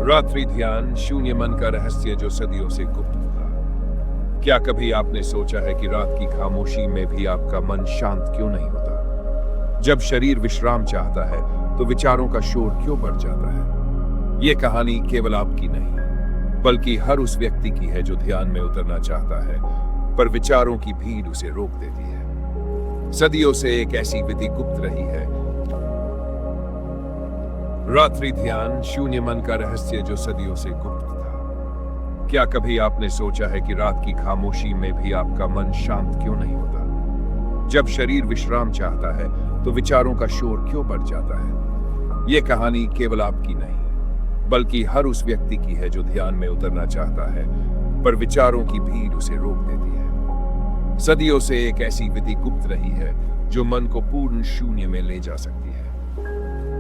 रात्रि ध्यान शून्य मन का रहस्य जो सदियों से गुप्त था। क्या कभी आपने सोचा है कि रात की खामोशी में भी आपका मन शांत क्यों नहीं होता? जब शरीर विश्राम चाहता है तो विचारों का शोर क्यों बढ़ जाता है? यह कहानी केवल आपकी नहीं, बल्कि हर उस व्यक्ति की है जो ध्यान में उतरना चाहता है, पर विचारों की भीड़ उसे रोक देती है। सदियों से एक ऐसी विधि गुप्त रही है, रात्रि ध्यान शून्य मन का रहस्य जो सदियों से गुप्त था। क्या कभी आपने सोचा है कि रात की खामोशी में भी आपका मन शांत क्यों नहीं होता? जब शरीर विश्राम चाहता है तो विचारों का शोर क्यों बढ़ जाता है? यह कहानी केवल आपकी नहीं, बल्कि हर उस व्यक्ति की है जो ध्यान में उतरना चाहता है, पर विचारों की भीड़ उसे रोक देती है। सदियों से एक ऐसी विधि गुप्त रही है जो मन को पूर्ण शून्य में ले जा सकती है।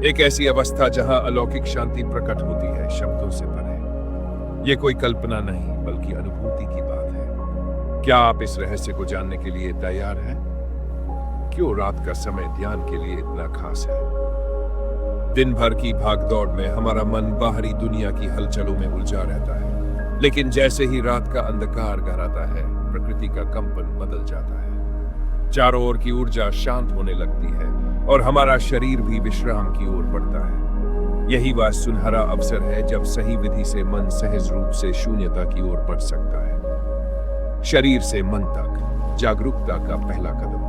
एक ऐसी अवस्था जहां अलौकिक शांति प्रकट होती है, शब्दों से परे। यह कोई कल्पना नहीं, बल्कि अनुभूति की बात है। क्या आप इस रहस्य को जानने के लिए तैयार हैं? क्यों रात का समय ध्यान के लिए इतना खास है? दिन भर की भागदौड़ में हमारा मन बाहरी दुनिया की हलचलों में उलझा रहता है, लेकिन जैसे ही रात का अंधकार गहराता है, प्रकृति का कंपन बदल जाता है। चारों ओर की ऊर्जा शांत होने लगती है और हमारा शरीर भी विश्राम की ओर बढ़ता है। यही वह सुनहरा अवसर है जब सही विधि से मन सहज रूप से शून्यता की ओर बढ़ सकता है। शरीर से मन तक जागरूकता का पहला कदम।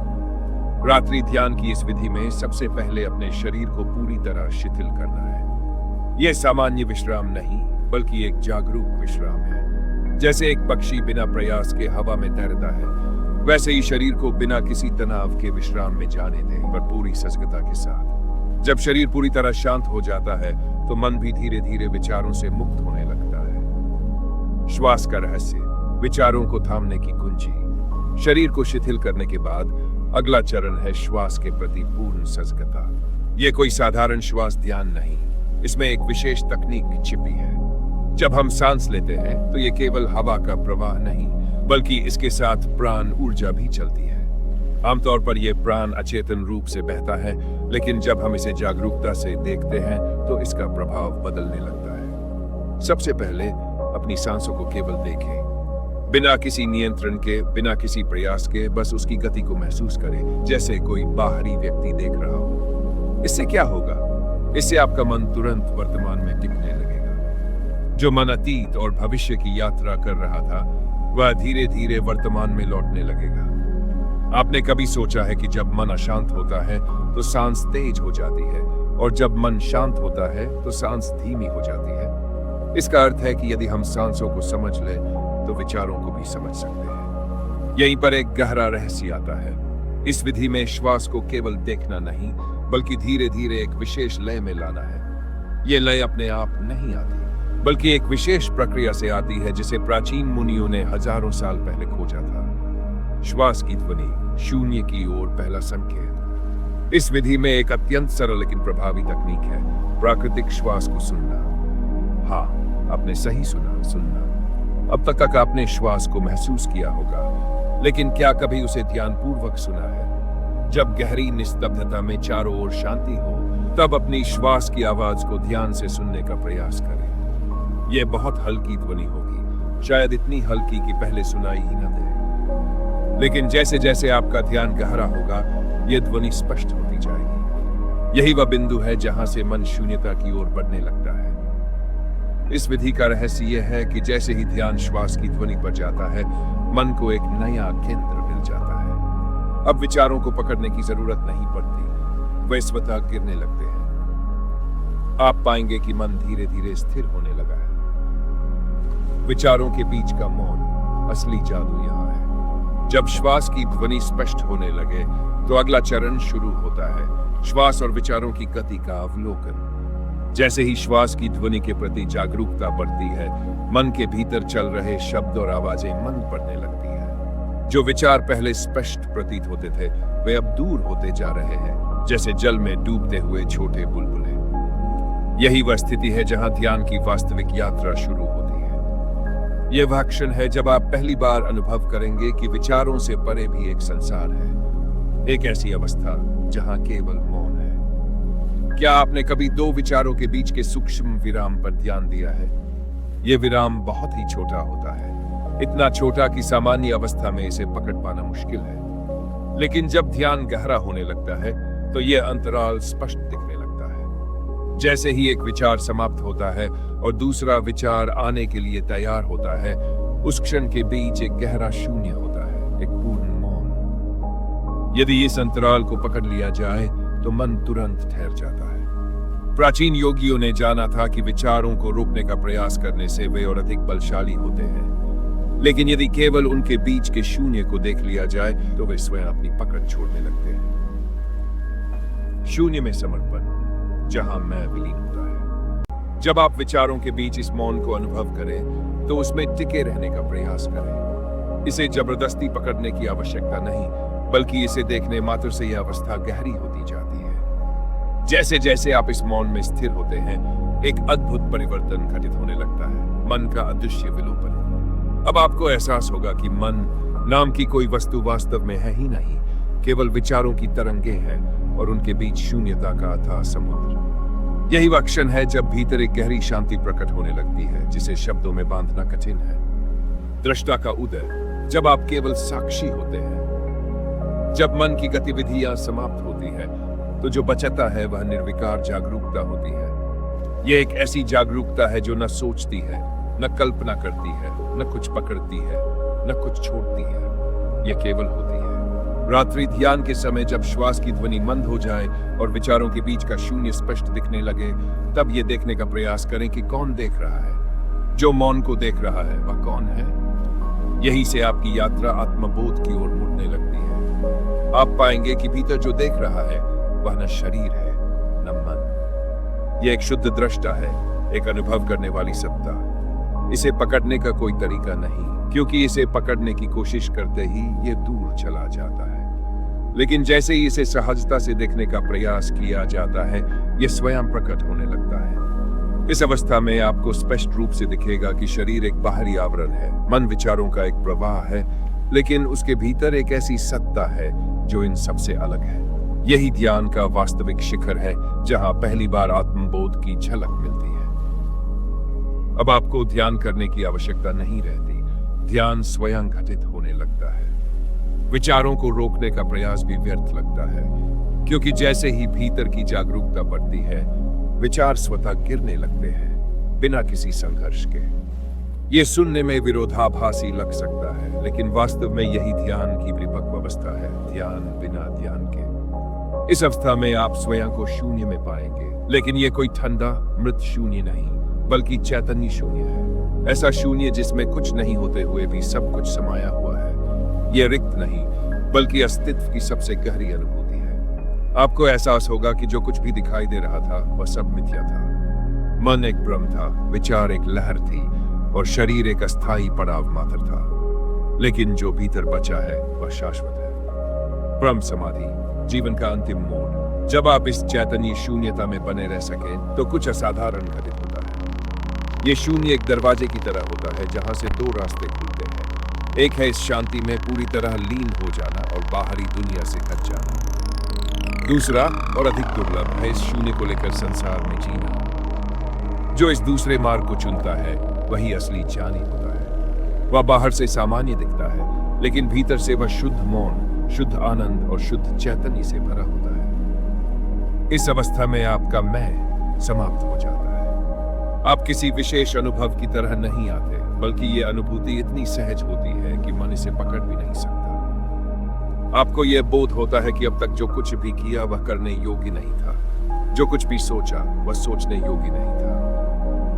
रात्रि ध्यान की इस विधि में सबसे पहले अपने शरीर को पूरी तरह शिथिल करना है। यह सामान्य विश्राम नहीं, बल्कि एक जागरूक विश्राम है। जैसे एक पक्षी बिना प्रयास के हवा में तैरता है, वैसे ही शरीर को बिना किसी तनाव के विश्राम में जाने दें, पर पूरी सजगता के साथ। जब शरीर पूरी तरह शांत हो जाता है तो मन भी धीरे धीरे विचारों से मुक्त होने लगता है। श्वास का रहस्य, विचारों को थामने की कुंजी। शरीर को शिथिल करने के बाद अगला चरण है श्वास के प्रति पूर्ण सजगता। यह कोई साधारण श्वास ध्यान नहीं, इसमें एक विशेष तकनीक छिपी है। जब हम सांस लेते हैं तो यह केवल हवा का प्रवाह नहीं, बल्कि इसके साथ प्राण ऊर्जा भी चलती है। आमतौर पर यह प्राण अचेतन रूप से बहता है, लेकिन जब हम इसे जागरूकता से देखते हैं तो इसका प्रभाव बदलने लगता है। सबसे पहले अपनी सांसों को केवल देखें, बिना किसी नियंत्रण के, बिना किसी प्रयास के। बस उसकी गति को महसूस करें, जैसे कोई बाहरी व्यक्ति देख रहा हो। इससे क्या होगा? इससे आपका मन तुरंत वर्तमान में टिकने लगेगा। जो मन अतीत और भविष्य की यात्रा कर रहा था, वह धीरे धीरे वर्तमान में लौटने लगेगा। आपने कभी सोचा है कि जब मन अशांत होता है तो सांस तेज हो जाती है, और जब मन शांत होता है तो सांस धीमी हो जाती है? इसका अर्थ है कि यदि हम सांसों को समझ लें तो विचारों को भी समझ सकते हैं। यहीं पर एक गहरा रहस्य आता है। इस विधि में श्वास को केवल देखना नहीं, बल्कि धीरे धीरे एक विशेष लय में लाना है। यह लय अपने आप नहीं आती, बल्कि एक विशेष प्रक्रिया से आती है, जिसे प्राचीन मुनियों ने हजारों साल पहले खोजा था। श्वास की ध्वनि, शून्य की ओर पहला संकेत। इस विधि में एक अत्यंत सरल लेकिन प्रभावी तकनीक है, प्राकृतिक श्वास को सुनना। हाँ, आपने सही सुनना। अब तक आपने श्वास को महसूस किया होगा, लेकिन क्या कभी उसे ध्यानपूर्वक सुना है? जब गहरी निस्तब्धता में चारों ओर शांति हो, तब अपनी श्वास की आवाज को ध्यान से सुनने का प्रयास करें। यह बहुत हल्की ध्वनि होगी, शायद इतनी हल्की कि पहले सुनाई ही न दे। लेकिन जैसे जैसे आपका ध्यान गहरा होगा, यह ध्वनि स्पष्ट होती जाएगी। यही वह बिंदु है जहां से मन शून्यता की ओर बढ़ने लगता है। इस विधि का रहस्य यह है कि जैसे ही ध्यान श्वास की ध्वनि पर जाता है, मन को एक नया केंद्र मिल जाता है। अब विचारों को पकड़ने की जरूरत नहीं पड़ती, वे स्वतः गिरने लगते हैं। आप पाएंगे कि मन धीरे धीरे स्थिर होने लगा है। विचारों के बीच का मौन, असली जादू यहाँ है। जब श्वास की ध्वनि स्पष्ट होने लगे तो अगला चरण शुरू होता है, श्वास और विचारों की गति का अवलोकन। जैसे ही श्वास की ध्वनि के प्रति जागरूकता बढ़ती है, मन के भीतर चल रहे शब्द और आवाजें मन पड़ने लगती हैं। जो विचार पहले स्पष्ट प्रतीत होते थे, वे अब दूर होते जा रहे हैं, जैसे जल में डूबते हुए छोटे बुलबुले। यही वह स्थिति है जहां ध्यान की वास्तविक यात्रा शुरू होती है। यह वह क्षण है जब आप पहली बार अनुभव करेंगे कि विचारों से परे भी एक संसार है, एक ऐसी अवस्था जहां केवल मौन है। क्या आपने कभी दो विचारों के बीच के सूक्ष्म विराम पर ध्यान दिया है? यह विराम बहुत ही छोटा होता है, इतना छोटा कि सामान्य अवस्था में इसे पकड़ पाना मुश्किल है। लेकिन जब ध्यान गहरा होने लगता है तो यह अंतराल स्पष्ट दिखने लगता है। जैसे ही एक विचार समाप्त होता है और दूसरा विचार आने के लिए तैयार होता है, उस क्षण के बीच एक गहरा शून्य होता है, एक पूर्ण मौन। यदि इस अंतराल को पकड़ लिया जाए तो मन तुरंत ठहर जाता है। प्राचीन योगियों ने जाना था कि विचारों को रोकने का प्रयास करने से वे और अधिक बलशाली होते हैं, लेकिन यदि केवल उनके बीच के शून्य को देख लिया जाए तो वे स्वयं अपनी पकड़ छोड़ने लगते हैं। शून्य में समर्पण, जहां मैं विलीन होता है। जब आप विचारों के बीच इस मौन को अनुभव करें तो उसमें टिके रहने का प्रयास करें। इसे जबरदस्ती पकड़ने की आवश्यकता नहीं, बल्कि इसे देखने मात्र से यह अवस्था गहरी होती जाती है। जैसे जैसे आप इस मौन में स्थिर होते हैं, एक अद्भुत परिवर्तन घटित होने लगता है, मन का अदृश्य विलोपन। अब आपको एहसास होगा कि मन नाम की कोई वस्तु वास्तव में है ही नहीं, केवल विचारों की तरंगे हैं और उनके बीच शून्यता का अथाह समुद्र। यही वह क्षण है जब भीतर एक गहरी शांति प्रकट होने लगती है, जिसे शब्दों में बांधना कठिन है। दृष्टा का उदय, जब आप केवल साक्षी होते हैं। जब मन की गतिविधियां समाप्त होती है तो जो बचता है वह निर्विकार जागरूकता होती है। यह एक ऐसी जागरूकता है जो न सोचती है, न कल्पना करती है, न कुछ पकड़ती है, न कुछ छोड़ती है। यह केवल होती है। रात्रि ध्यान के समय जब श्वास की ध्वनि मंद हो जाए और विचारों के बीच का शून्य स्पष्ट दिखने लगे, तब यह देखने का प्रयास करें कि कौन देख रहा है। जो मौन को देख रहा है वह कौन है? यही से आपकी यात्रा आत्मबोध की ओर मुड़ने लगती है। आप पाएंगे कि भीतर जो देख रहा है वह न शरीर है न मन। यह एक शुद्ध दृष्टा है, एक अनुभव करने वाली सत्ता। इसे पकड़ने का कोई तरीका नहीं, क्योंकि इसे पकड़ने की कोशिश करते ही यह दूर चला जाता है। लेकिन जैसे ही इसे सहजता से देखने का प्रयास किया जाता है, यह स्वयं प्रकट होने लगता है। इस अवस्था में आपको स्पष्ट रूप से दिखेगा कि शरीर एक बाहरी आवरण है, मन विचारों का एक प्रवाह है, लेकिन उसके भीतर एक ऐसी सत्ता है जो इन सबसे अलग है। यही ध्यान का वास्तविक शिखर है, जहां पहली बार आत्मबोध की झलक मिलती है। अब आपको ध्यान करने की आवश्यकता नहीं रहती, ध्यान स्वयं घटित होने लगता है। विचारों को रोकने का प्रयास भी व्यर्थ लगता है, क्योंकि जैसे ही भीतर की जागरूकता बढ़ती है, विचार स्वतः गिरने लगते हैं, बिना किसी संघर्ष के। ये सुनने में विरोधाभासी लग सकता है, लेकिन वास्तव में यही ध्यान की परिपक्व अवस्था है, ध्यान बिना ध्यान के। इस अवस्था में आप स्वयं को शून्य में पाएंगे, लेकिन यह कोई ठंडा मृत शून्य नहीं, बल्कि चैतन्य शून्य है। ऐसा शून्य जिसमें कुछ नहीं होते हुए भी सब कुछ समाया हुआ है। यह रिक्त नहीं, बल्कि अस्तित्व की सबसे गहरी अनुभूति है। आपको एहसास होगा कि जो कुछ भी दिखाई दे रहा था वह सब मिथ्या था। मन एक भ्रम था, विचार एक लहर थी और शरीर एक अस्थायी पड़ाव मात्र था। लेकिन जो भीतर बचा है वह शाश्वत है। परम समाधि, जीवन का अंतिम मोड़। जब आप इस चैतन्य शून्यता में बने रह सकें तो कुछ असाधारण घटित होता है। ये शून्य एक दरवाजे की तरह होता है, जहां से दो रास्ते खुलते हैं। एक है इस शांति में पूरी तरह लीन हो जाना और बाहरी दुनिया से कट जाना। दूसरा और अधिक दुर्लभ है इस शून्य को लेकर संसार में जीना। जो इस दूसरे मार्ग को चुनता है वही असली ज्ञानी होता है। वह बाहर से सामान्य दिखता है, लेकिन भीतर से वह शुद्ध मौन, शुद्ध आनंद और शुद्ध चैतन्य से भरा होता है। इस अवस्था में आपका मैं समाप्त हो जाता है। आप किसी विशेष अनुभव की तरह नहीं आते, बल्कि ये अनुभूति इतनी सहज होती है कि मन इसे पकड़ भी नहीं सकता। आपको यह बोध होता है कि अब तक जो कुछ भी किया वह करने योग्य नहीं था, जो कुछ भी सोचा वह सोचने योग्य नहीं था।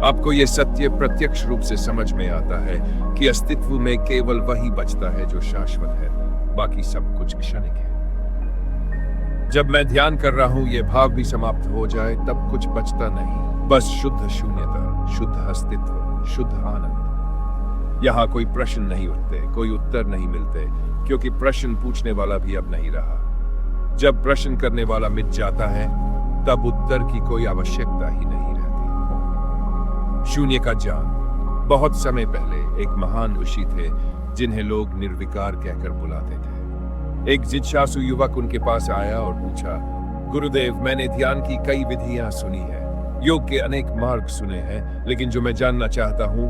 आपको यह सत्य प्रत्यक्ष रूप से समझ में आता है कि अस्तित्व में केवल वही बचता है जो शाश्वत है, बाकी सब कुछ क्षणिक है। जब मैं ध्यान कर रहा हूं, यह भाव भी समाप्त हो जाए, तब कुछ बचता नहीं, बस शुद्ध शून्यता, शुद्ध अस्तित्व, शुद्ध आनंद। यहाँ कोई प्रश्न नहीं उठते, कोई उत्तर नहीं मिलते, क्योंकि प्रश्न पूछने वाला भी अब नहीं रहा। जब प्रश्न करने वाला मिट जाता है, तब उत्तर की कोई आवश्यकता ही नहीं रहती। शून्य का ज्ञान। बहुत समय पहले एक महान ऋषि थे जिन्हें लोग निर्विकार कहकर बुलाते थे। एक जिज्ञासु युवक उनके पास आया और पूछा, गुरुदेव, मैंने ध्यान की कई विधियां सुनी है, योग के अनेक मार्ग सुने हैं, लेकिन जो मैं जानना चाहता हूं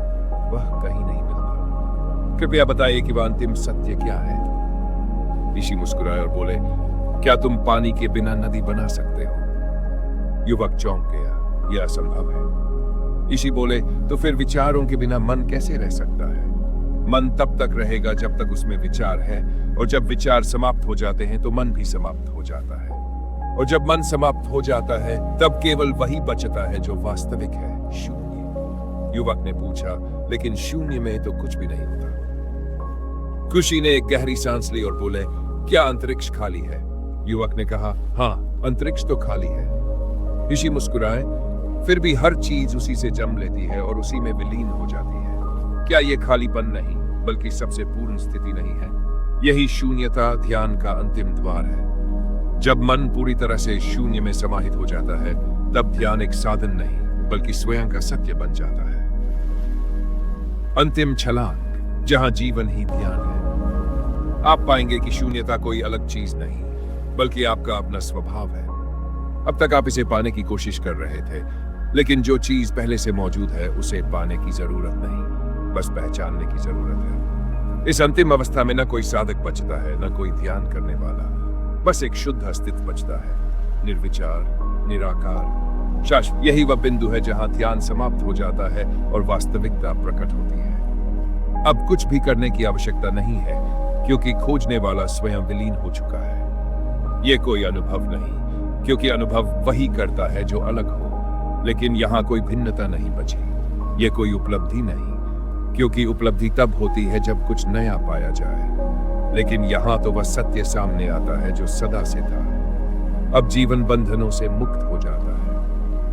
वह कहीं नहीं मिलता। कृपया बताइए कि वह अंतिम सत्य क्या है। ऋषि मुस्कुराए और बोले, क्या तुम पानी के बिना नदी बना सकते हो? युवक चौंक गया, यह असंभव है। ऋषि बोले, तो फिर विचारों के बिना मन कैसे रह सकता है? मन तब तक रहेगा जब तक उसमें विचार है, और जब विचार समाप्त हो जाते हैं तो मन भी समाप्त हो जाता है, और जब मन समाप्त हो जाता है तब केवल वही बचता है जो वास्तविक है, शून्य। युवक ने पूछा, लेकिन शून्य में तो कुछ भी नहीं होता। खुशी ने एक गहरी सांस ली और बोले, क्या अंतरिक्ष खाली है? युवक ने कहा, हाँ, अंतरिक्ष तो खाली है। ऋषि मुस्कुराए, फिर भी हर चीज उसी से जम लेती है और उसी में विलीन हो जाती है। क्या यह खालीपन नहीं बल्कि सबसे पूर्ण स्थिति नहीं है? यही शून्यता ध्यान का अंतिम द्वार है। जब मन पूरी तरह से शून्य में समाहित हो जाता है तब ध्यान एक साधन नहीं बल्कि स्वयं का सत्य बन जाता है। अंतिम छलांग, जहां जीवन ही ध्यान है। आप पाएंगे कि शून्यता कोई अलग चीज नहीं बल्कि आपका अपना स्वभाव है। अब तक आप इसे पाने की कोशिश कर रहे थे, लेकिन जो चीज पहले से मौजूद है उसे पाने की जरूरत नहीं, बस पहचानने की जरूरत है। इस अंतिम अवस्था में न कोई साधक बचता है, न कोई ध्यान करने वाला, बस एक शुद्ध अस्तित्व बचता है, निर्विचार, निराकार, शाश्वत। यही वह बिंदु है जहां ध्यान समाप्त हो जाता है और वास्तविकता प्रकट होती है। अब कुछ भी करने की आवश्यकता नहीं है, क्योंकि खोजने वाला स्वयं विलीन हो चुका है। यह कोई अनुभव नहीं, क्योंकि अनुभव वही करता है जो अलग हो, लेकिन यहां कोई भिन्नता नहीं बची। यह कोई उपलब्धि नहीं, क्योंकि उपलब्धि तब होती है जब कुछ नया पाया जाए, लेकिन यहां तो वह सत्य सामने आता है जो सदा से था। अब जीवन बंधनों से मुक्त हो जाता है,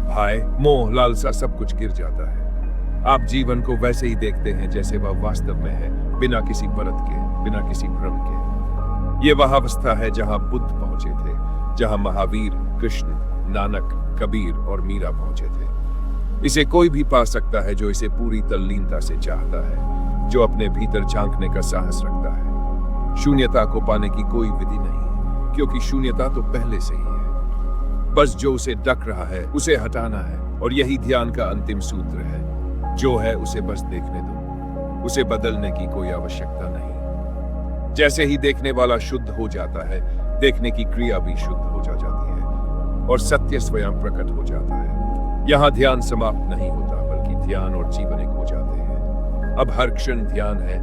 भय, मोह, लालसा सब कुछ गिर जाता है। आप जीवन को वैसे ही देखते हैं जैसे वह वास्तव में है, बिना किसी परत के, बिना किसी भ्रम के। यह वह अवस्था है जहां बुद्ध पहुंचे थे, जहां महावीर, कृष्ण, नानक, कबीर और मीरा पहुंचे थे। इसे कोई भी पा सकता है जो इसे पूरी तल्लीनता से चाहता है, जो अपने भीतर झांकने का साहस रखता है। शून्यता को पाने की कोई विधि नहीं, क्योंकि शून्यता तो पहले से ही है। बस जो उसे ढक रहा है उसे हटाना है, और यही ध्यान का अंतिम सूत्र है। जो है उसे बस देखने दो, उसे बदलने की कोई आवश्यकता नहीं। जैसे ही देखने वाला शुद्ध हो जाता है, देखने की क्रिया भी शुद्ध हो जाती है, और सत्य स्वयं प्रकट हो जाता है। यहाँ ध्यान समाप्त नहीं होता, बल्कि ध्यान और जीवन एक हो जाते हैं। अब हर क्षण ध्यान है,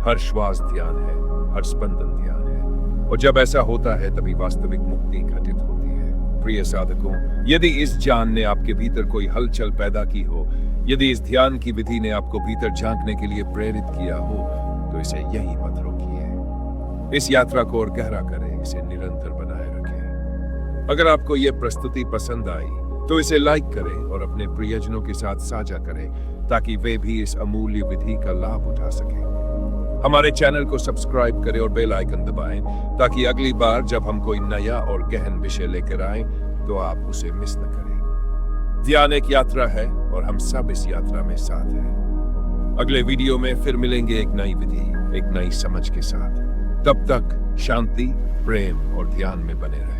हर श्वास ध्यान है, हर स्पंदन ध्यान है, और जब ऐसा होता है तभी वास्तविक मुक्ति घटित होती है। प्रिय साधकों, यदि इस ज्ञान ने आपके भीतर कोई हलचल पैदा की हो, यदि इस ध्यान की विधि ने आपको भीतर झांकने के लिए प्रेरित किया हो, तो इसे यही मत रोकिए। इस यात्रा को और गहरा करें, इसे निरंतर बनाए रखें। अगर आपको यह प्रस्तुति पसंद आई तो इसे लाइक करें और अपने प्रियजनों के साथ साझा करें, ताकि वे भी इस अमूल्य विधि का लाभ उठा सकें। हमारे चैनल को सब्सक्राइब करें और बेल आइकन दबाएं, ताकि अगली बार जब हम कोई नया और गहन विषय लेकर आएं तो आप उसे मिस न करें। ध्यान एक यात्रा है और हम सब इस यात्रा में साथ हैं। अगले वीडियो में फिर मिलेंगे एक नई विधि, एक नई समझ के साथ। तब तक शांति, प्रेम और ध्यान में बने रहें।